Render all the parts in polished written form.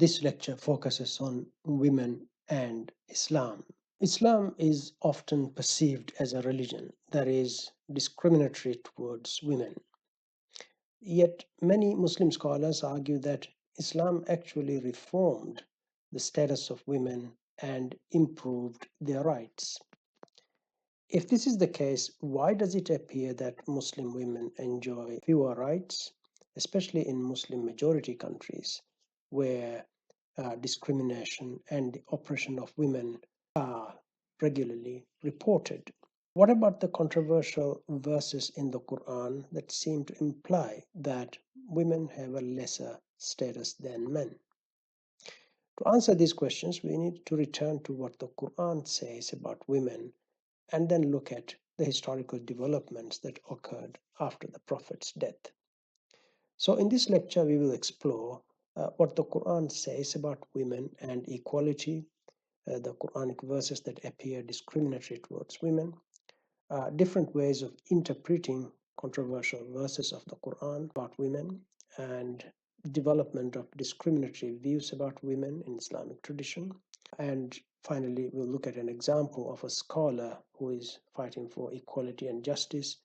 This lecture focuses on women and Islam. Islam is often perceived as a religion that is discriminatory towards women. Yet many Muslim scholars argue that Islam actually reformed the status of women and improved their rights. If this is the case, why does it appear that Muslim women enjoy fewer rights, especially in Muslim majority countries where discrimination and the oppression of women are regularly reported? What about the controversial verses in the Quran that seem to imply that women have a lesser status than men? To answer these questions, we need to return to what the Quran says about women and then look at the historical developments that occurred after the Prophet's death. So, in this lecture, we will explore what the Quran says about women and equality, the Quranic verses that appear discriminatory towards women, different ways of interpreting controversial verses of the Quran about women, and development of discriminatory views about women in Islamic tradition. And finally, we'll look at an example of a scholar who is fighting for equality and justice.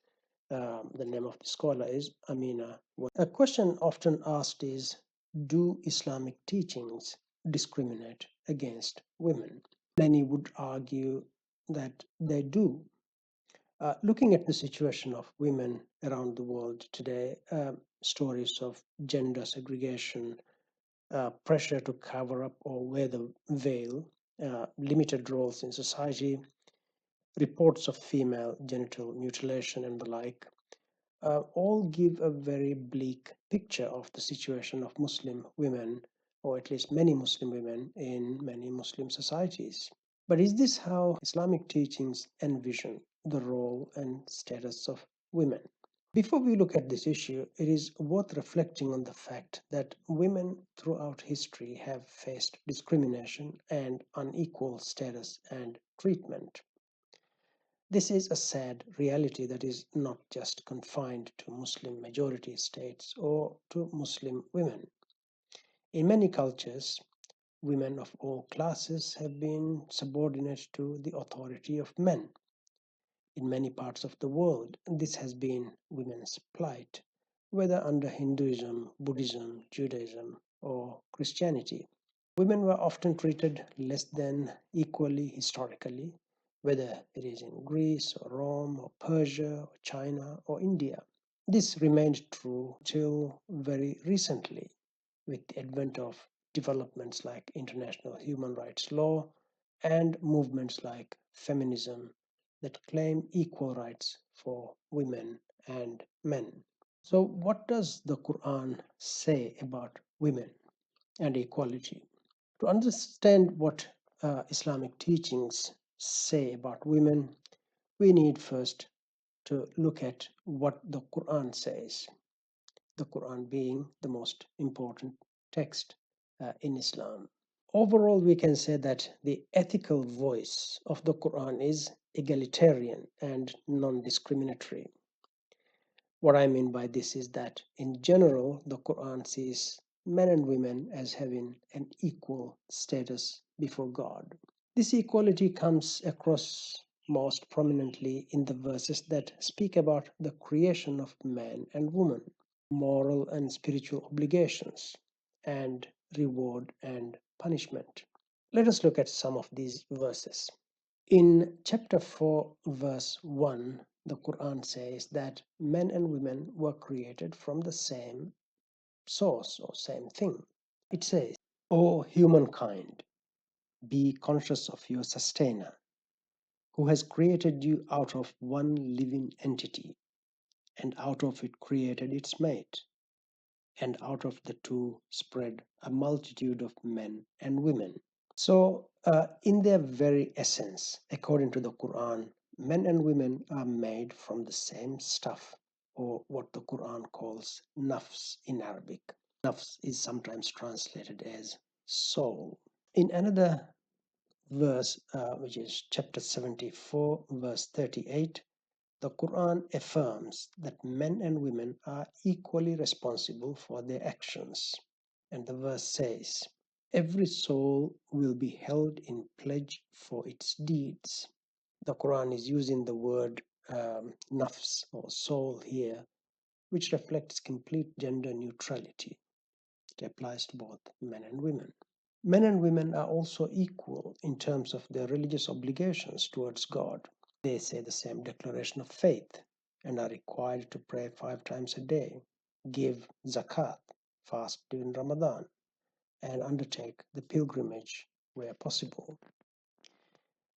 The name of the scholar is Amina Wadud. A question often asked is, do Islamic teachings discriminate against women? Many would argue that they do. Looking at the situation of women around the world today, stories of gender segregation, pressure to cover up or wear the veil, limited roles in society, reports of female genital mutilation, and the like, all give a very bleak picture of the situation of Muslim women, or at least many Muslim women in many Muslim societies. But is this how Islamic teachings envision the role and status of women? Before we look at this issue, it is worth reflecting on the fact that women throughout history have faced discrimination and unequal status and treatment. This is a sad reality that is not just confined to Muslim majority states or to Muslim women. In many cultures, women of all classes have been subordinate to the authority of men. In many parts of the world, this has been women's plight, whether under Hinduism, Buddhism, Judaism, or Christianity. Women were often treated less than equally historically, whether it is in Greece or Rome or Persia or China or India. This remained true till very recently, with the advent of developments like international human rights law and movements like feminism that claim equal rights for women and men. So, what does the Quran say about women and equality? To understand what Islamic teachings say about women, we need first to look at what the Quran says, the Quran being the most important text in Islam. Overall, we can say that the ethical voice of the Quran is egalitarian and non discriminatory. What I mean by this is that in general, the Quran sees men and women as having an equal status before God. This equality comes across most prominently in the verses that speak about the creation of man and woman, moral and spiritual obligations, and reward and punishment. Let us look at some of these verses. In chapter 4, verse 1, the Quran says that men and women were created from the same source or same thing. It says, O humankind, be conscious of your sustainer, who has created you out of one living entity, and out of it created its mate, and out of the two spread a multitude of men and women. So, in their very essence, according to the Quran, men and women are made from the same stuff, or what the Quran calls nafs in Arabic. Nafs is sometimes translated as soul. In another verse, which is chapter 74, verse 38, the Quran affirms that men and women are equally responsible for their actions. And the verse says, Every soul will be held in pledge for its deeds. The Quran is using the word nafs or soul here, which reflects complete gender neutrality. It applies to both men and women. Men and women are also equal in terms of their religious obligations towards God. They say the same declaration of faith and are required to pray 5 times a day, give zakat, fast during Ramadan, and undertake the pilgrimage where possible.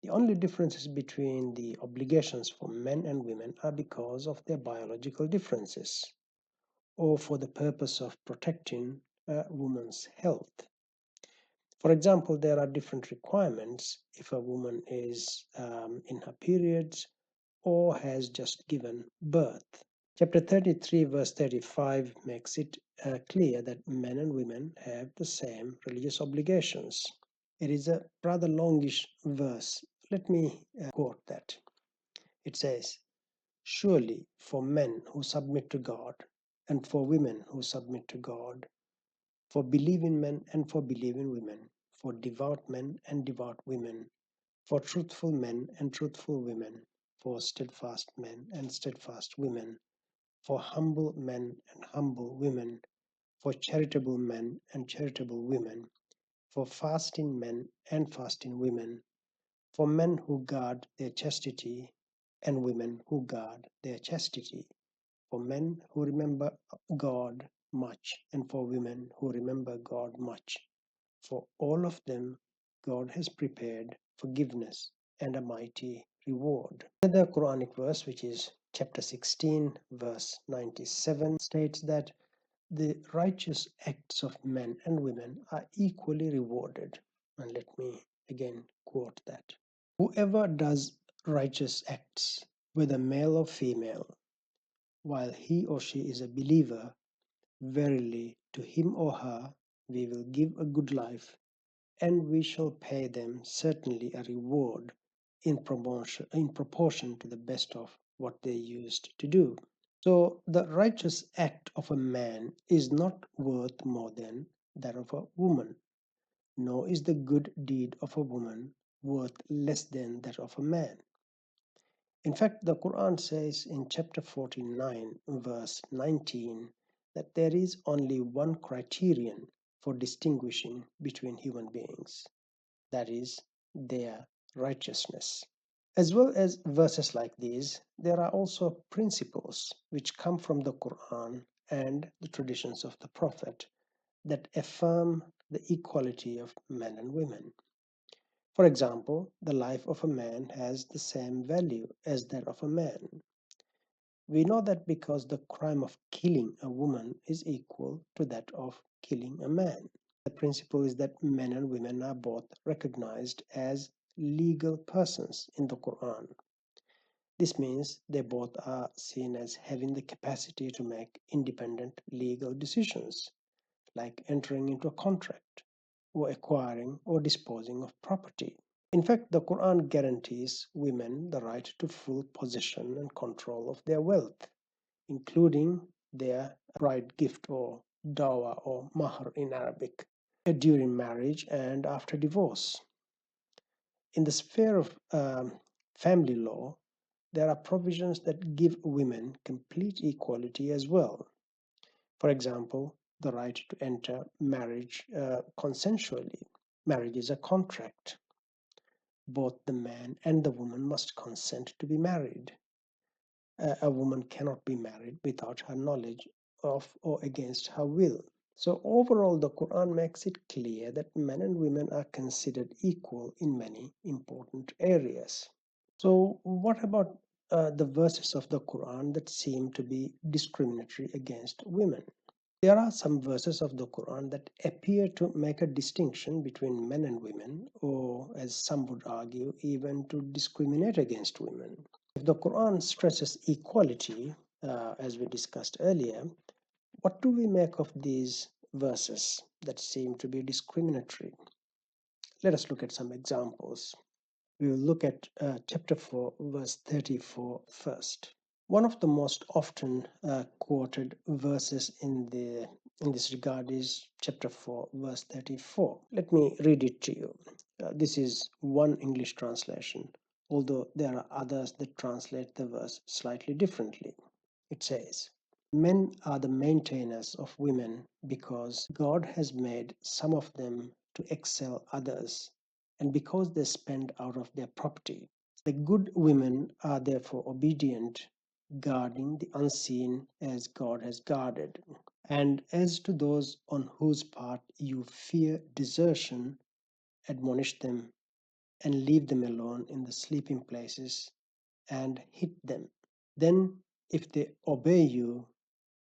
The only differences between the obligations for men and women are because of their biological differences or for the purpose of protecting a woman's health. For example, there are different requirements if a woman is in her periods or has just given birth. Chapter 33, verse 35 makes it clear that men and women have the same religious obligations. It is a rather longish verse. Let me quote that. It says, "Surely for men who submit to God, and for women who submit to God, for believing men and for believing women, for devout men and devout women, for truthful men and truthful women, for steadfast men and steadfast women, for humble men and humble women, for charitable men and charitable women, for fasting men and fasting women, for men who guard their chastity and women who guard their chastity, for men who remember God much and for women who remember God much. For all of them, God has prepared forgiveness and a mighty reward." Another Quranic verse, which is chapter 16, verse 97, states that the righteous acts of men and women are equally rewarded. And let me again quote that. "Whoever does righteous acts, whether male or female, while he or she is a believer, verily to him or her we will give a good life, and we shall pay them certainly a reward in proportion to the best of what they used to do." So the righteous act of a man is not worth more than that of a woman, nor is the good deed of a woman worth less than that of a man. In fact, the Quran says in chapter 49, verse 19, that there is only one criterion for distinguishing between human beings, that is, their righteousness. As well as verses like these, there are also principles which come from the Quran and the traditions of the Prophet that affirm the equality of men and women. For example, the life of a man has the same value as that of a man. We know that because the crime of killing a woman is equal to that of killing a man. The principle is that men and women are both recognized as legal persons in the Quran. This means they both are seen as having the capacity to make independent legal decisions, like entering into a contract or acquiring or disposing of property. In fact, the Quran guarantees women the right to full possession and control of their wealth, including their bride gift or dawah or mahr in Arabic, during marriage and after divorce. In the sphere of family law, there are provisions that give women complete equality as well. For example, the right to enter marriage consensually. Marriage is a contract. Both the man and the woman must consent to be married. A woman cannot be married without her knowledge of or against her will. So overall, the Quran makes it clear that men and women are considered equal in many important areas. So what about the verses of the Quran that seem to be discriminatory against women? There are some verses of the Quran that appear to make a distinction between men and women, or as some would argue, even to discriminate against women. If the Quran stresses equality, as we discussed earlier, what do we make of these verses that seem to be discriminatory? Let us look at some examples. We will look at chapter 4, verse 34 first. One of the most often quoted verses in the in this regard is chapter 4, verse 34. Let me read it to you. This is one English translation, although there are others that translate the verse slightly differently. It says, "Men are the maintainers of women because God has made some of them to excel others, and because they spend out of their property. The good women are therefore obedient, guarding the unseen as God has guarded. And as to those on whose part you fear desertion, admonish them and leave them alone in the sleeping places and hit them. Then, if they obey you,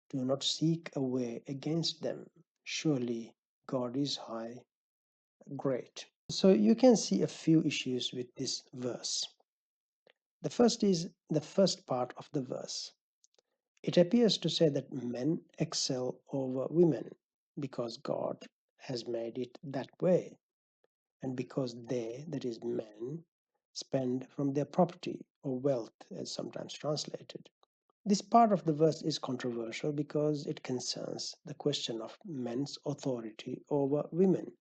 do not seek a way against them. Surely God is high, great." So you can see a few issues with this verse. The first is the first part of the verse. It appears to say that men excel over women because God has made it that way, and because they, that is, men, spend from their property or wealth, as sometimes translated. This part of the verse is controversial because it concerns the question of men's authority over women,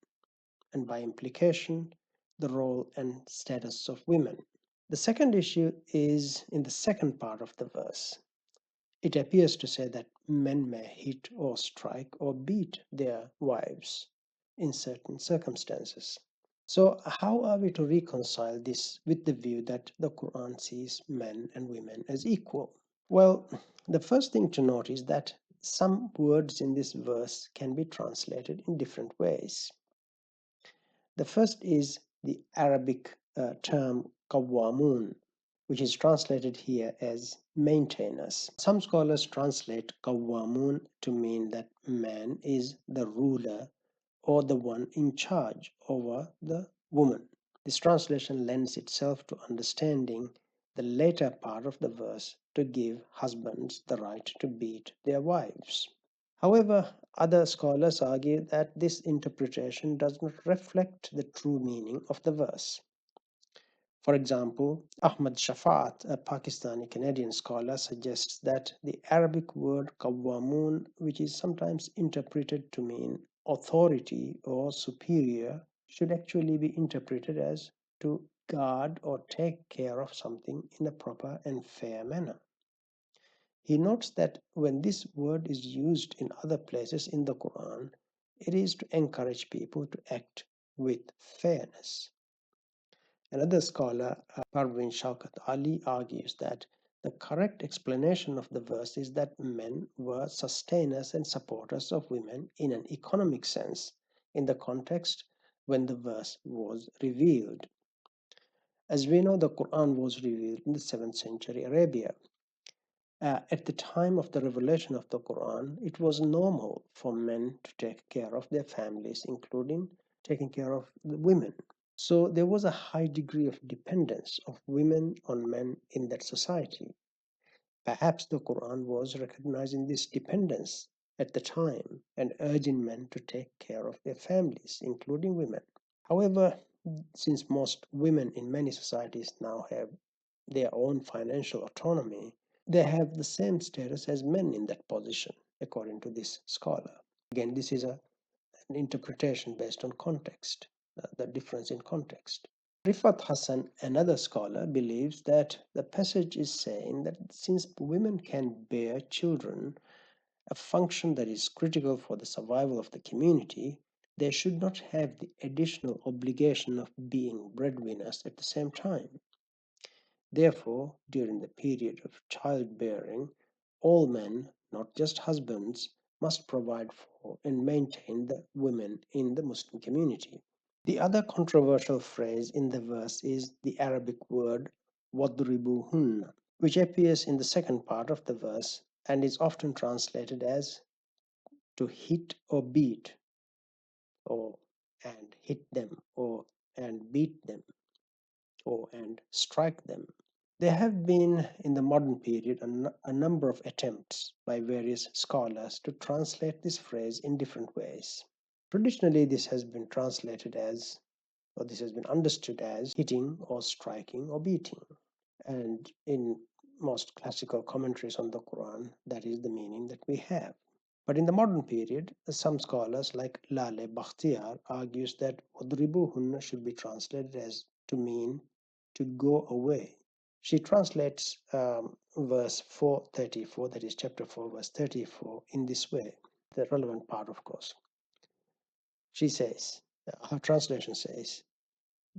and by implication, the role and status of women. The second issue is in the second part of the verse. It appears to say that men may hit or strike or beat their wives in certain circumstances. So, how are we to reconcile this with the view that the Quran sees men and women as equal? Well, the first thing to note is that some words in this verse can be translated in different ways. The first is the Arabic term qawwamun, which is translated here as maintainers. Some scholars translate qawwamun to mean that man is the ruler or the one in charge over the woman. This translation lends itself to understanding the later part of the verse to give husbands the right to beat their wives. However, other scholars argue that this interpretation does not reflect the true meaning of the verse. For example, Ahmad Shafat, a Pakistani Canadian scholar, suggests that the Arabic word qawwamun, which is sometimes interpreted to mean authority or superior, should actually be interpreted as to guard or take care of something in a proper and fair manner. He notes that when this word is used in other places in the Quran, it is to encourage people to act with fairness. Another scholar, Parvin Shaukat Ali, argues that the correct explanation of the verse is that men were sustainers and supporters of women in an economic sense in the context when the verse was revealed. As we know, the Quran was revealed in the 7th century Arabia. At the time of the revelation of the Quran, it was normal for men to take care of their families, including taking care of the women. So there was a high degree of dependence of women on men in that society. Perhaps the Quran was recognizing this dependence at the time and urging men to take care of their families, including women. However, since most women in many societies now have their own financial autonomy, they have the same status as men in that position, according to this scholar. Again, this is an interpretation based on context, the difference in context. Rifat Hassan, another scholar, believes that the passage is saying that since women can bear children, a function that is critical for the survival of the community, they should not have the additional obligation of being breadwinners at the same time. Therefore, during the period of childbearing, all men, not just husbands, must provide for and maintain the women in the Muslim community. The other controversial phrase in the verse is the Arabic word wadribuhunna, which appears in the second part of the verse and is often translated as to hit or beat, or and hit them, or and beat them, or and strike them. There have been in the modern period a number of attempts by various scholars to translate this phrase in different ways. Traditionally, this has been translated as, or this has been understood as, hitting or striking or beating. And in most classical commentaries on the Quran, that is the meaning that we have. But in the modern period, some scholars like Lale Bakhtiyar argues that "Wadribuhunna" should be translated as to mean to go away. She translates verse 434, that is chapter 4, verse 34, in this way, the relevant part, of course. She says, her translation says,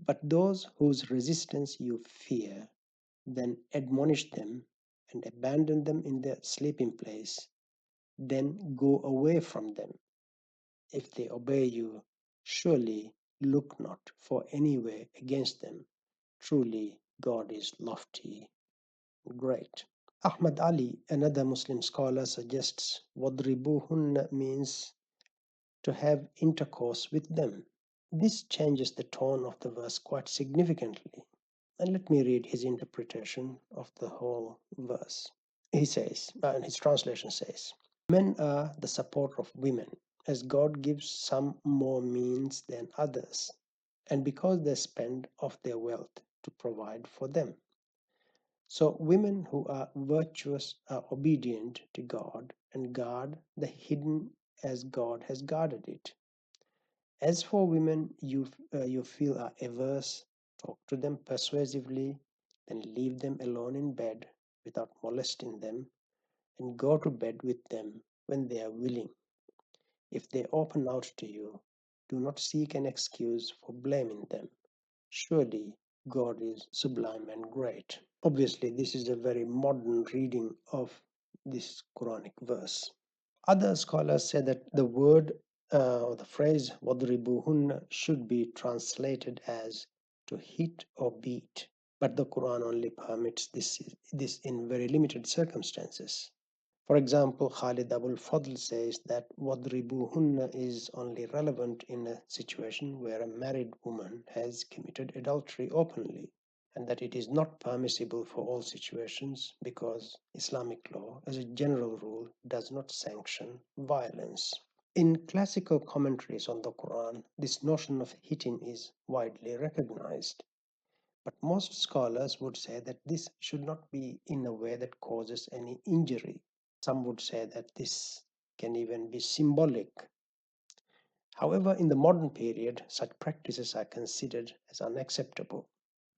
"But those whose resistance you fear, then admonish them and abandon them in their sleeping place, then go away from them. If they obey you, surely look not for any way against them. Truly, God is lofty and great." Ahmad Ali, another Muslim scholar, suggests "Wadribuhunna" means to have intercourse with them. This changes the tone of the verse quite significantly. And let me read his interpretation of the whole verse. He says, and his translation says, "Men are the support of women, as God gives some more means than others, and because they spend of their wealth to provide for them. So women who are virtuous are obedient to God and guard the hidden as God has guarded it. As for women you feel are averse, talk to them persuasively, then leave them alone in bed without molesting them, and go to bed with them when they are willing. If they open out to you, do not seek an excuse for blaming them. Surely God is sublime and great." Obviously, this is a very modern reading of this Quranic verse. Other scholars say that the word or the phrase "wadribuhun" should be translated as to hit or beat, but the Quran only permits this in very limited circumstances. For example, Khalid Abul Fadl says that "wadribuhunna" is only relevant in a situation where a married woman has committed adultery openly, and that it is not permissible for all situations because Islamic law, as a general rule, does not sanction violence. In classical commentaries on the Quran, this notion of hitting is widely recognized. But most scholars would say that this should not be in a way that causes any injury. Some would say that this can even be symbolic. However, in the modern period, such practices are considered as unacceptable,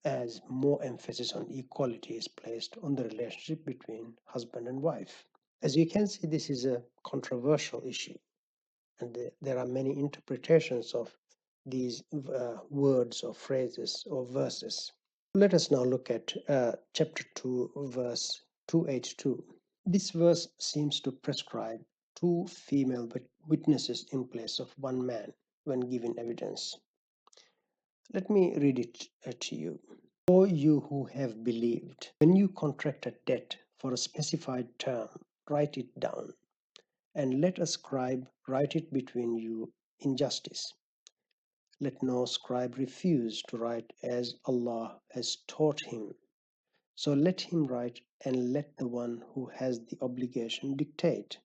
as more emphasis on equality is placed on the relationship between husband and wife. As you can see, this is a controversial issue, and there are many interpretations of these words or phrases or verses. Let us now look at chapter 2, verse 282. This verse seems to prescribe two female witnesses in place of one man when giving evidence. Let me read it to you. "O you who have believed, when you contract a debt for a specified term, write it down, and let a scribe write it between you in justice. Let no scribe refuse to write as Allah has taught him. So let him write, and let the one who has the obligation dictate,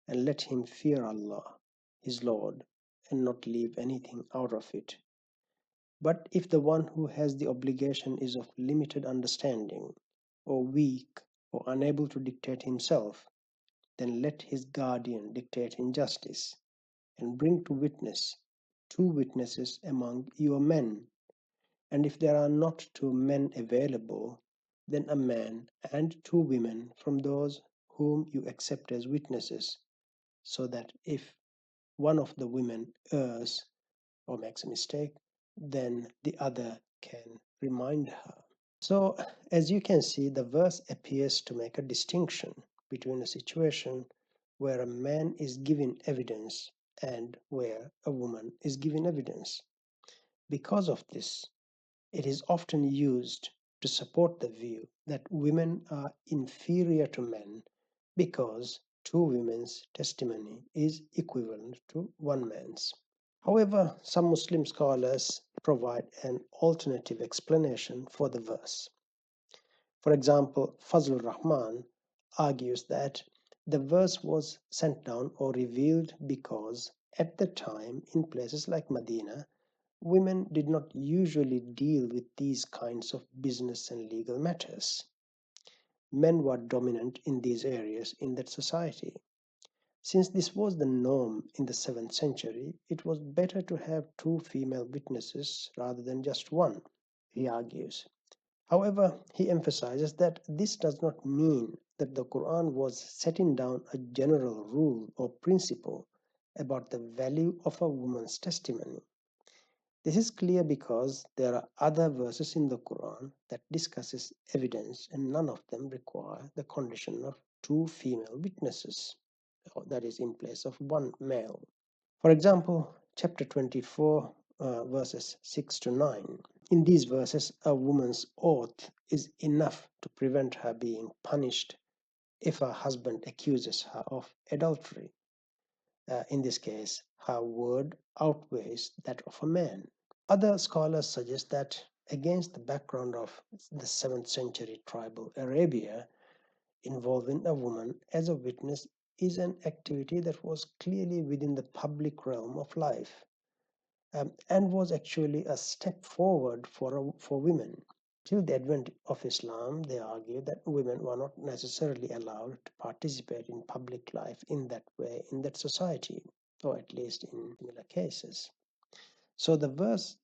and let him fear Allah, his Lord, and not leave anything out of it. But if the one who has the obligation is of limited understanding, or weak, or unable to dictate himself, then let his guardian dictate in justice, and bring to witness two witnesses among your men. And if there are not two men available, then a man and two women from those whom you accept as witnesses, so that if one of the women errs or makes a mistake, then the other can remind her." So, as you can see, the verse appears to make a distinction between a situation where a man is giving evidence and where a woman is giving evidence. Because of this, it is often used to support the view that women are inferior to men because two women's testimony is equivalent to one man's. However, some Muslim scholars provide an alternative explanation for the verse. For example, Fazlur Rahman argues that the verse was sent down or revealed because at the time in places like Medina, women did not usually deal with these kinds of business and legal matters. Men were dominant in these areas in that society. Since this was the norm in the 7th century, it was better to have two female witnesses rather than just one, he argues. However, he emphasizes that this does not mean that the Quran was setting down a general rule or principle about the value of a woman's testimony. This is clear because there are other verses in the Quran that discusses evidence and none of them require the condition of two female witnesses, that is in place of one male. For example, chapter 24 verses 6 to 9. In these verses, a woman's oath is enough to prevent her being punished if her husband accuses her of adultery. In this case, her word outweighs that of a man. Other scholars suggest that against the background of the 7th century tribal Arabia, involving a woman as a witness is an activity that was clearly within the public realm of life, and was actually a step forward for women. Till the advent of Islam, they argue that women were not necessarily allowed to participate in public life in that way in that society, or at least in similar cases. So the verse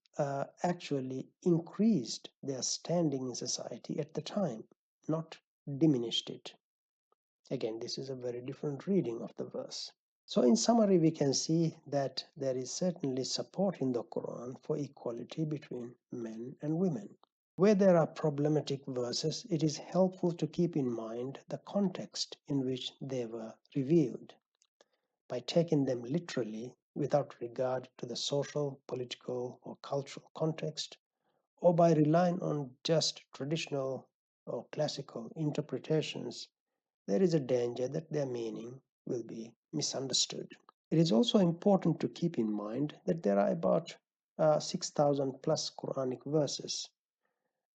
actually increased their standing in society at the time, not diminished it. Again, this is a very different reading of the verse. So in summary, we can see that there is certainly support in the Quran for equality between men and women. Where there are problematic verses, it is helpful to keep in mind the context in which they were revealed. By taking them literally without regard to the social, political, or cultural context, or by relying on just traditional or classical interpretations, there is a danger that their meaning will be misunderstood. It is also important to keep in mind that there are about 6,000 plus Quranic verses,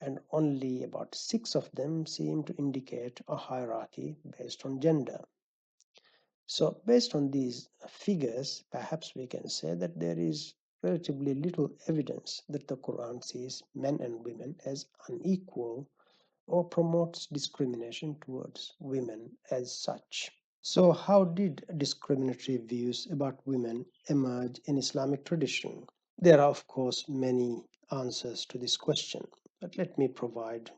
and only about 6 of them seem to indicate a hierarchy based on gender. So, based on these figures, perhaps we can say that there is relatively little evidence that the Quran sees men and women as unequal or promotes discrimination towards women as such. So, how did discriminatory views about women emerge in Islamic tradition? There are, of course, many answers to this question, but let me provide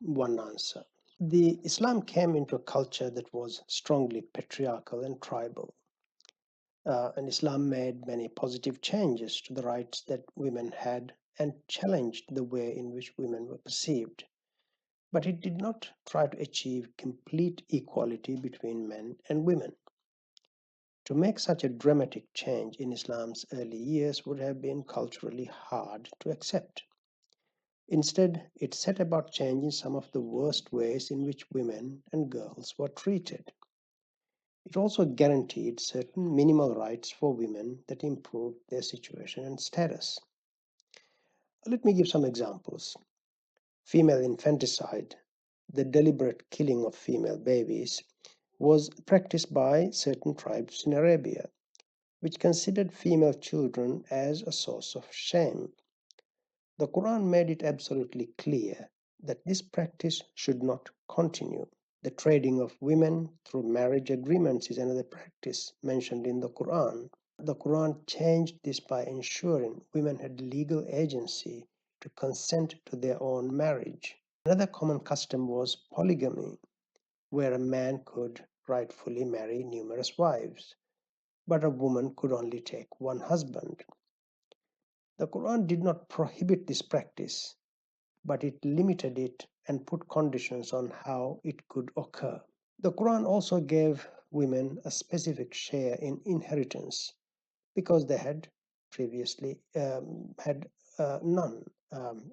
one answer. The Islam came into a culture that was strongly patriarchal and tribal. And Islam made many positive changes to the rights that women had and challenged the way in which women were perceived. But it did not try to achieve complete equality between men and women. To make such a dramatic change in Islam's early years would have been culturally hard to accept. Instead, it set about changing some of the worst ways in which women and girls were treated. It also guaranteed certain minimal rights for women that improved their situation and status. Let me give some examples. Female infanticide, the deliberate killing of female babies, was practiced by certain tribes in Arabia, which considered female children as a source of shame. The Quran made it absolutely clear that this practice should not continue. The trading of women through marriage agreements is another practice mentioned in the Quran. The Quran changed this by ensuring women had legal agency to consent to their own marriage. Another common custom was polygamy, where a man could rightfully marry numerous wives, but a woman could only take one husband. The Quran did not prohibit this practice, but it limited it and put conditions on how it could occur. The Quran also gave women a specific share in inheritance because they had previously had none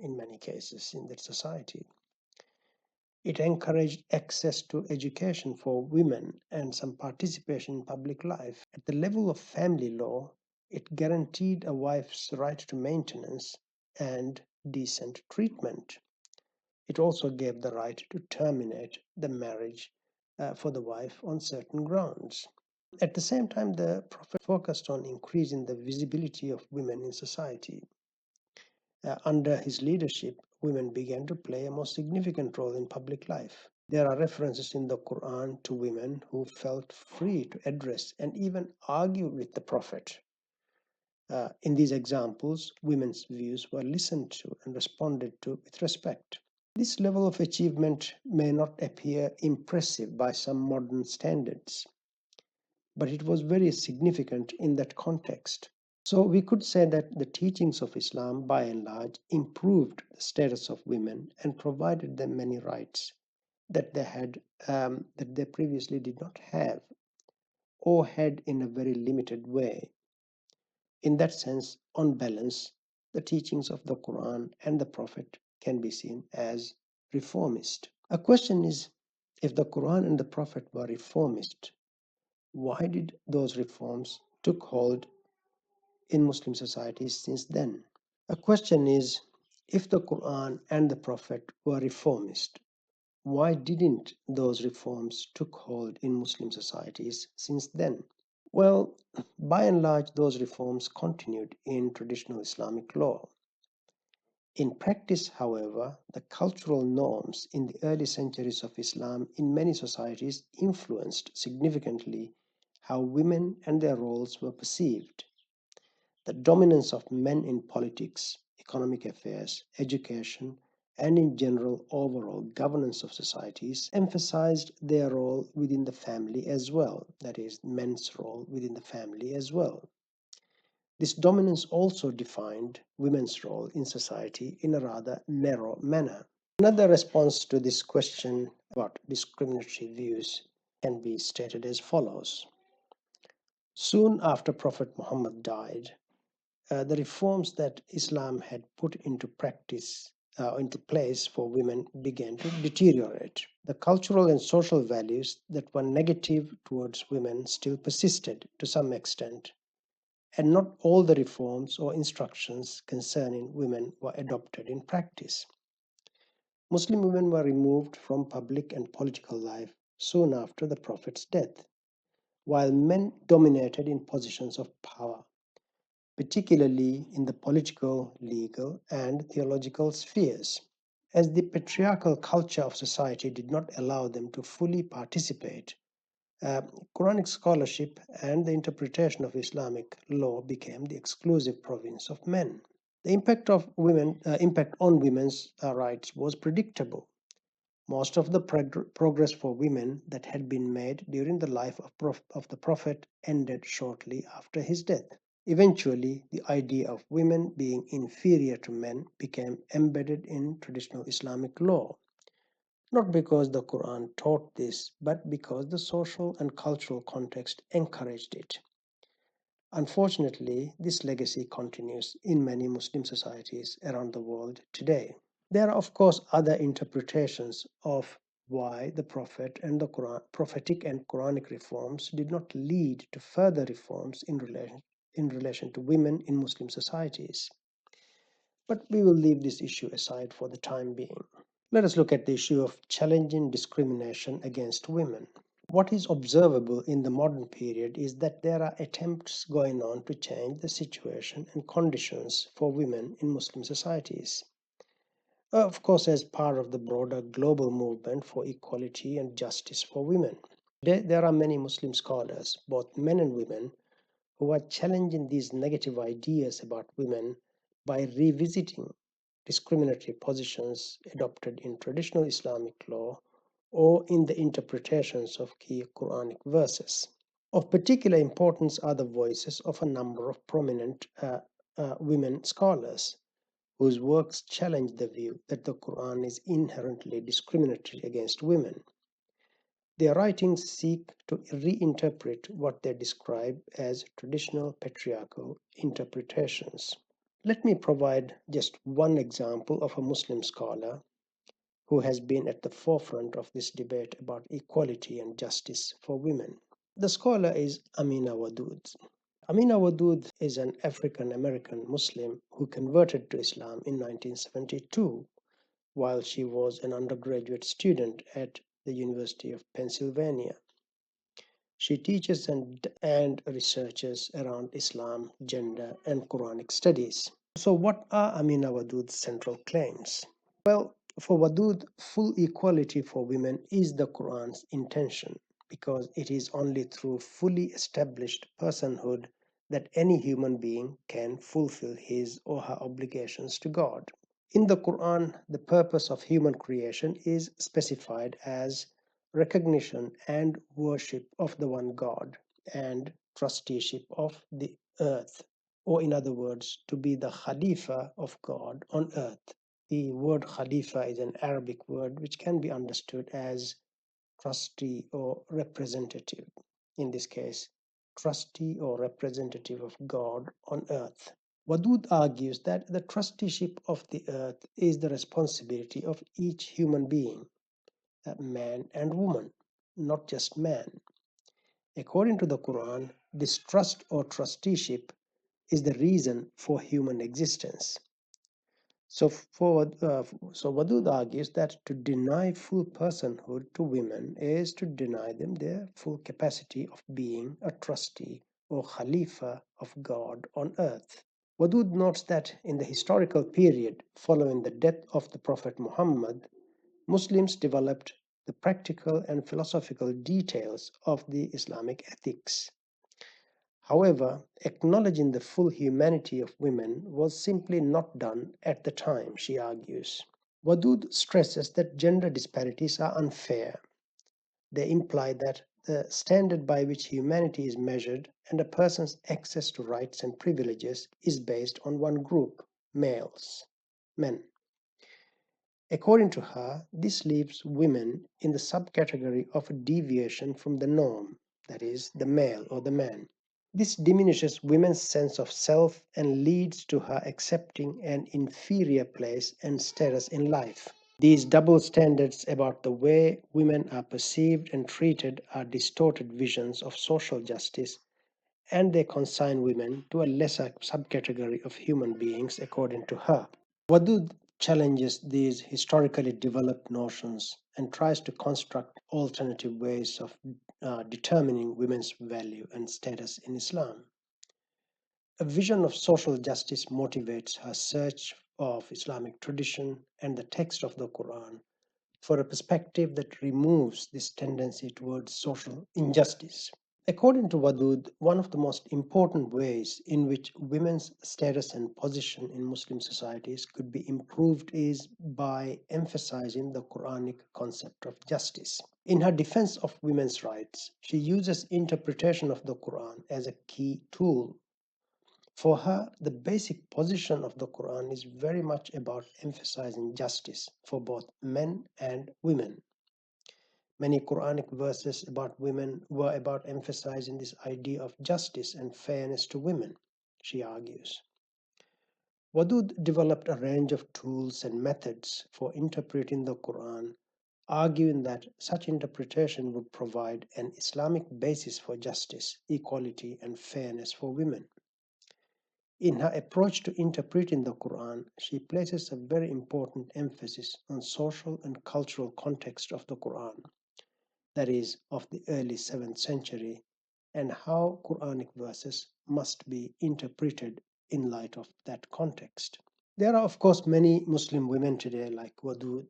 in many cases in that society. It encouraged access to education for women and some participation in public life. At the level of family law, it guaranteed a wife's right to maintenance and decent treatment. It also gave the right to terminate the marriage for the wife on certain grounds. At the same time, the Prophet focused on increasing the visibility of women in society. Under his leadership, women began to play a more significant role in public life. There are references in the Quran to women who felt free to address and even argue with the Prophet. In these examples, women's views were listened to and responded to with respect. This level of achievement may not appear impressive by some modern standards, but it was very significant in that context. So we could say that the teachings of Islam, by and large, improved the status of women and provided them many rights that they previously did not have, or had in a very limited way. In that sense, on balance, the teachings of the Quran and the Prophet can be seen as reformist. A question is, if the Quran and the Prophet were reformist, why did those reforms took hold in Muslim societies since then? A question is, if the Quran and the Prophet were reformist, why didn't those reforms took hold in Muslim societies since then? Well, by and large, those reforms continued in traditional Islamic law. In practice, however, the cultural norms in the early centuries of Islam in many societies influenced significantly how women and their roles were perceived. The dominance of men in politics, economic affairs, education, and in general overall governance of societies emphasized their role within the family as well, that is, men's role within the family as well. This dominance also defined women's role in society in a rather narrow manner. Another response to this question about discriminatory views can be stated as follows. Soon after Prophet Muhammad died, the reforms that Islam had put into place for women began to deteriorate. The cultural and social values that were negative towards women still persisted to some extent, and not all the reforms or instructions concerning women were adopted in practice. Muslim women were removed from public and political life soon after the Prophet's death, while men dominated in positions of power, particularly in the political, legal, and theological spheres. As the patriarchal culture of society did not allow them to fully participate, uh, Quranic scholarship and the interpretation of Islamic law became the exclusive province of men. The impact on women's rights was predictable. Most of the progress for women that had been made during the life of the Prophet ended shortly after his death. Eventually, the idea of women being inferior to men became embedded in traditional Islamic law, not because the Quran taught this, but because the social and cultural context encouraged it. Unfortunately, this legacy continues in many Muslim societies around the world today. There are, of course, other interpretations of why the prophetic and Quranic reforms did not lead to further reforms in relation to women in Muslim societies. But we will leave this issue aside for the time being. Let us look at the issue of challenging discrimination against women. What is observable in the modern period is that there are attempts going on to change the situation and conditions for women in Muslim societies. Of course, as part of the broader global movement for equality and justice for women. There are many Muslim scholars, both men and women, who are challenging these negative ideas about women by revisiting discriminatory positions adopted in traditional Islamic law or in the interpretations of key Quranic verses. Of particular importance are the voices of a number of prominent women scholars whose works challenge the view that the Quran is inherently discriminatory against women. Their writings seek to reinterpret what they describe as traditional patriarchal interpretations. Let me provide just one example of a Muslim scholar who has been at the forefront of this debate about equality and justice for women. The scholar is Amina Wadud. Amina Wadud is an African American Muslim who converted to Islam in 1972 while she was an undergraduate student at the University of Pennsylvania. She teaches and researches around Islam, gender, and Quranic studies. So, what are Amina Wadud's central claims? Well, For Wadud, full equality for women is the Quran's intention because it is only through fully established personhood that any human being can fulfill his or her obligations to God. In the Quran, the purpose of human creation is specified as recognition and worship of the one God and trusteeship of the earth, or in other words, to be the Khalifa of God on earth. The word Khalifa is an Arabic word which can be understood as trustee or representative. In this case, trustee or representative of God on earth. Wadud argues that the trusteeship of the earth is the responsibility of each human being, man and woman, not just man. According to the Quran, this trust or trusteeship is the reason for human existence. So Wadud argues that to deny full personhood to women is to deny them their full capacity of being a trustee or Khalifa of God on earth. Wadud notes that in the historical period following the death of the Prophet Muhammad, Muslims developed the practical and philosophical details of the Islamic ethics. However, acknowledging the full humanity of women was simply not done at the time, she argues. Wadud stresses that gender disparities are unfair. They imply that the standard by which humanity is measured and a person's access to rights and privileges is based on one group, males, men. According to her, this leaves women in the subcategory of a deviation from the norm, that is, the male or the man. This diminishes women's sense of self and leads to her accepting an inferior place and status in life. These double standards about the way women are perceived and treated are distorted visions of social justice, and they consign women to a lesser subcategory of human beings, according to her. Wadud challenges these historically developed notions and tries to construct alternative ways of determining women's value and status in Islam. A vision of social justice motivates her search of Islamic tradition and the text of the Quran for a perspective that removes this tendency towards social injustice. According to Wadud, one of the most important ways in which women's status and position in Muslim societies could be improved is by emphasizing the Quranic concept of justice. In her defense of women's rights, she uses interpretation of the Quran as a key tool. For her, the basic position of the Quran is very much about emphasizing justice for both men and women. Many Quranic verses about women were about emphasizing this idea of justice and fairness to women, she argues. Wadud developed a range of tools and methods for interpreting the Quran, arguing that such interpretation would provide an Islamic basis for justice, equality, and fairness for women. In her approach to interpreting the Quran, she places a very important emphasis on social and cultural context of the Quran, that is, of the early 7th century, and how Quranic verses must be interpreted in light of that context. There are, of course, many Muslim women today like Wadud.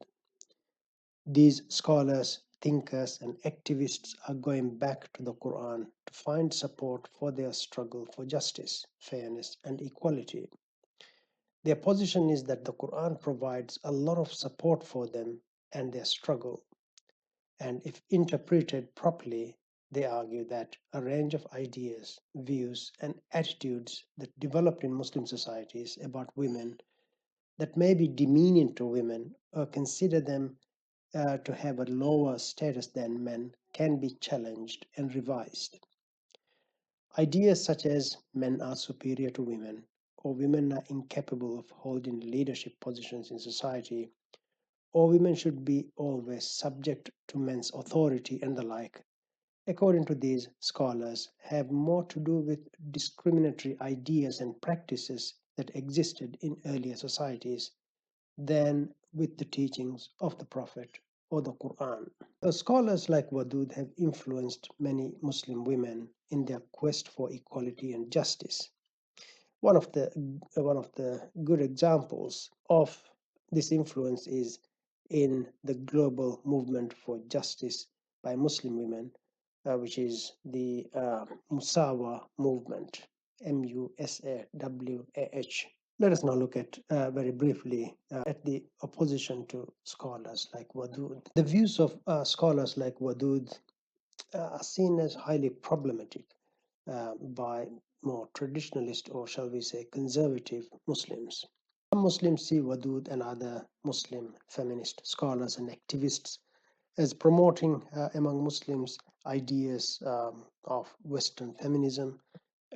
These scholars, thinkers, and activists are going back to the Quran to find support for their struggle for justice, fairness, and equality. Their position is that the Quran provides a lot of support for them and their struggle. And if interpreted properly, they argue that a range of ideas, views, and attitudes that developed in Muslim societies about women that may be demeaning to women or consider them to have a lower status than men can be challenged and revised. Ideas such as men are superior to women, or women are incapable of holding leadership positions in society, or women should be always subject to men's authority and the like, according to these scholars, have more to do with discriminatory ideas and practices that existed in earlier societies than with the teachings of the Prophet or the Quran. Scholars like Wadud have influenced many Muslim women in their quest for equality and justice. One of the good examples of this influence is in the global movement for justice by Muslim women, which is the Musawa movement, Musawah. Let us now look at very briefly at the opposition to scholars like Wadud. The views of scholars like Wadud are seen as highly problematic by more traditionalist, or shall we say conservative Muslims. Some Muslims see Wadud and other Muslim feminist scholars and activists as promoting among Muslims ideas of Western feminism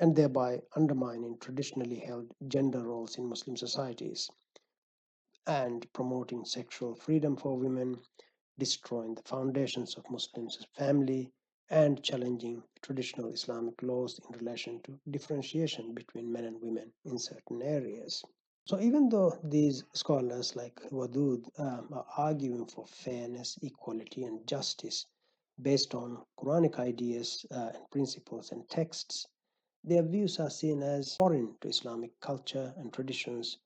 and thereby undermining traditionally held gender roles in Muslim societies and promoting sexual freedom for women, destroying the foundations of Muslims' family, and challenging traditional Islamic laws in relation to differentiation between men and women in certain areas. So, even though these scholars like Wadud are arguing for fairness, equality, and justice based on Quranic ideas and principles and texts, their views are seen as foreign to Islamic culture and traditions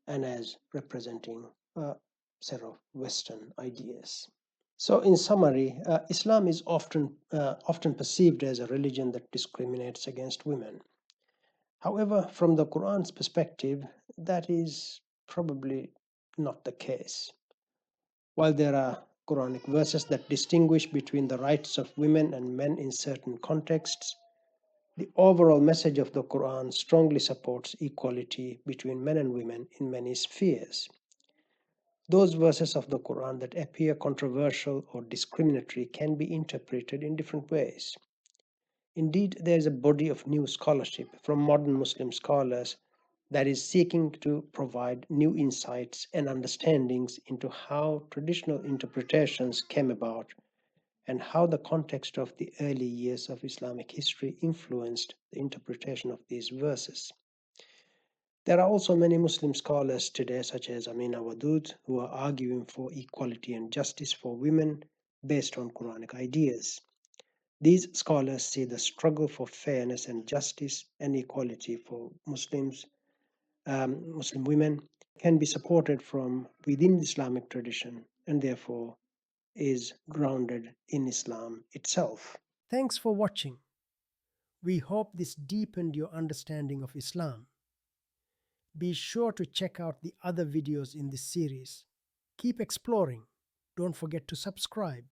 and as representing a set of Western ideas. So, in summary, Islam is often perceived as a religion that discriminates against women. However, from the Quran's perspective, that is probably not the case. While there are Quranic verses that distinguish between the rights of women and men in certain contexts, the overall message of the Quran strongly supports equality between men and women in many spheres. Those verses of the Quran that appear controversial or discriminatory can be interpreted in different ways. Indeed, there is a body of new scholarship from modern Muslim scholars that is seeking to provide new insights and understandings into how traditional interpretations came about and how the context of the early years of Islamic history influenced the interpretation of these verses. There are also many Muslim scholars today, such as Amina Wadud, who are arguing for equality and justice for women based on Quranic ideas. These scholars see the struggle for fairness and justice and equality for Muslim women can be supported from within the Islamic tradition and therefore is grounded in Islam itself. Thanks for watching. We hope this deepened your understanding of Islam. Be sure to check out the other videos in this series. Keep exploring. Don't forget to subscribe.